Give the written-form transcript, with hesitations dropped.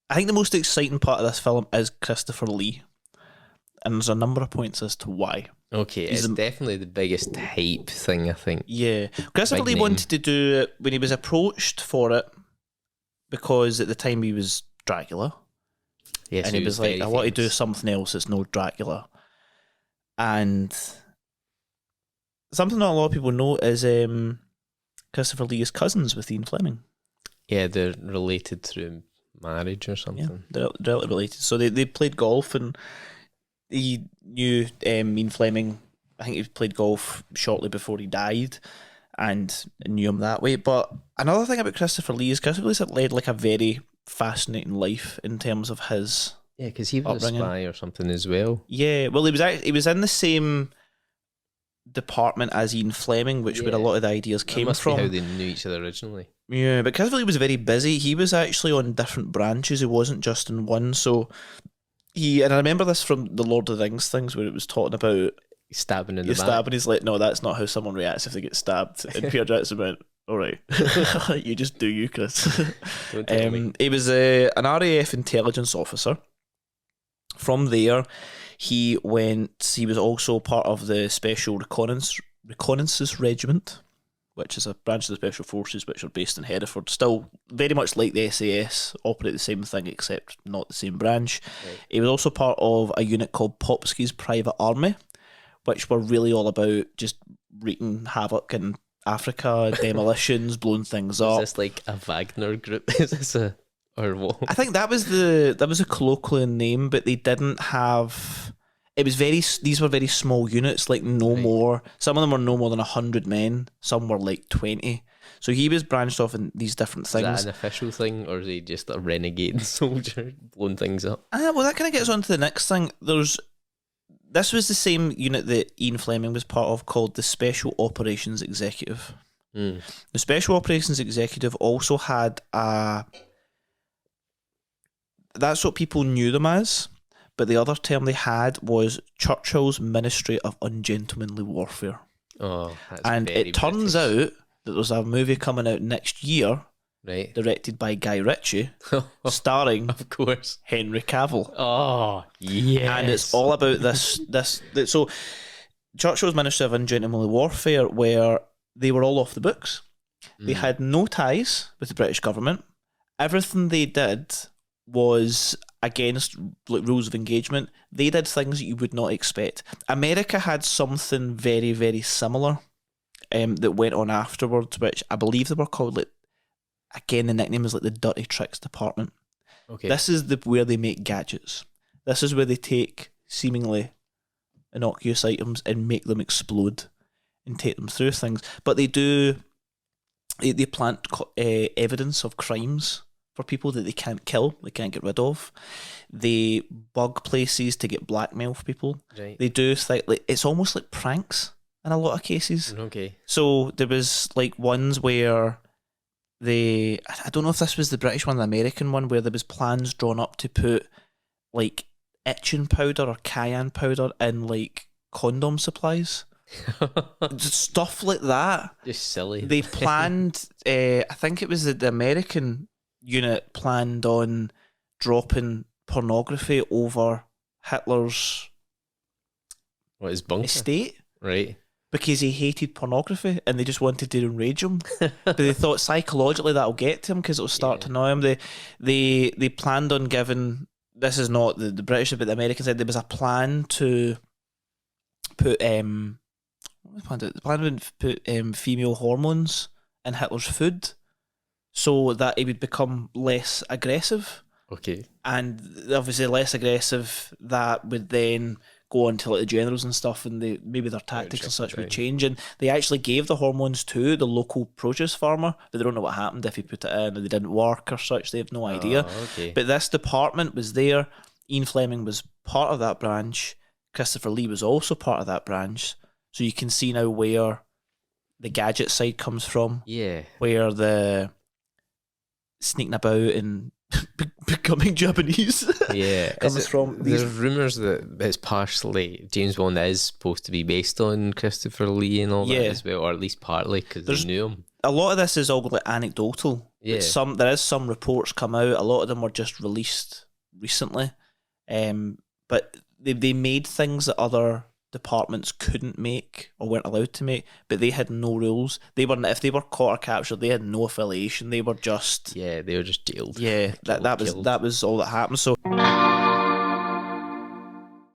I think the most exciting part of this film is Christopher Lee, and there's a number of points as to why. Okay, it's definitely the biggest hype thing, I think. Yeah, Christopher Lee wanted to do it when he was approached for it, because at the time he was Dracula. Yes, and he was like, I want to do something else that's no Dracula. And something that a lot of people know is Christopher Lee is cousins with Ian Fleming. Yeah, they're related through marriage or something. Yeah, they're related. So they played golf, and he knew Ian Fleming. I think he played golf shortly before he died, and knew him that way. But another thing about Christopher Lee is Christopher Lee's led like a very fascinating life in terms of his because he was upbringing. A spy or something as well. Yeah, well, he was in the same department as Ian Fleming, which where a lot of the ideas came from. Be how they knew each other originally. Yeah, but Christopher Lee was very busy. He was actually on different branches. He wasn't just in one. So and I remember this from the Lord of the Rings things where it was talking about stabbing in the back. Stabbing. He's like, no, that's not how someone reacts if they get stabbed. And Peter Jackson went, all right, you just do you, Chris. Don't tell me. He was an RAF intelligence officer. From there, he was also part of the Special Reconnaissance Regiment, which is a branch of the Special Forces which are based in Hereford. Still very much like the SAS, operate the same thing except not the same branch. Right. He was also part of a unit called Popsky's Private Army, which were really all about just wreaking havoc in Africa, demolitions, blowing things up. Is this like a Wagner group? Is this or what? I think that was a colloquial name, but they didn't have. These were very small units, like more. Some of them were no more than 100 men. Some were like 20. So he was branched off in these different things. Is that an official thing, or is he just a renegade soldier blowing things up? Well, that kind of gets on to the next thing. This was the same unit that Ian Fleming was part of, called the Special Operations Executive. The Special Operations Executive also had that's what people knew them as, but the other term they had was Churchill's Ministry of Ungentlemanly Warfare. Oh, that's and very it turns British. out that there's a movie coming out next year, right, directed by Guy Ritchie, starring, of course, Henry Cavill. Oh, yeah, and it's all about this. So, Churchill's Ministry of Ungentlemanly Warfare, where they were all off the books. They had no ties with the British government. Everything they did was against rules of engagement. They did things that you would not expect. America had something very, very similar that went on afterwards, which I believe they were called, like, again, the nickname is like the Dirty Tricks Department. Okay. This is where they make gadgets. This is where they take seemingly innocuous items and make them explode and take them through things. But they plant evidence of crimes for people that they can't kill, they can't get rid of. They bug places to get blackmail for people. Right. They do things like, it's almost like pranks in a lot of cases. Okay. So there was like ones where I don't know if this was the British one, the American one, where there was plans drawn up to put like itching powder or cayenne powder in like condom supplies. Stuff like that. Just silly. They planned, I think it was the American unit planned on dropping pornography over Hitler's estate. Right. Because he hated pornography and they just wanted to enrage him. But they thought psychologically that'll get to him because it'll start to annoy him. They planned on giving, this is not the British, but the American side, there was a plan to put female hormones in Hitler's food so that he would become less aggressive. Okay. And obviously less aggressive, that would then go on to like the generals and stuff, and maybe their tactics and such would change. And they actually gave the hormones to the local produce farmer, but they don't know what happened if he put it in, or they didn't work or such. They have no idea. Okay. But this department was there. Ian Fleming was part of that branch. Christopher Lee was also part of that branch. So you can see now where the gadget side comes from. Yeah. Where the sneaking about and becoming Japanese comes from. There's rumours that it's partially James Bond is supposed to be based on Christopher Lee and all that as well, or at least partly because they knew him. A lot of this is all like anecdotal. Yeah. But there is some reports come out. A lot of them were just released recently. But they made things that other departments couldn't make or weren't allowed to make, but they had no rules. If they were caught or captured, they had no affiliation. They were just they were just jailed. that was all that happened. So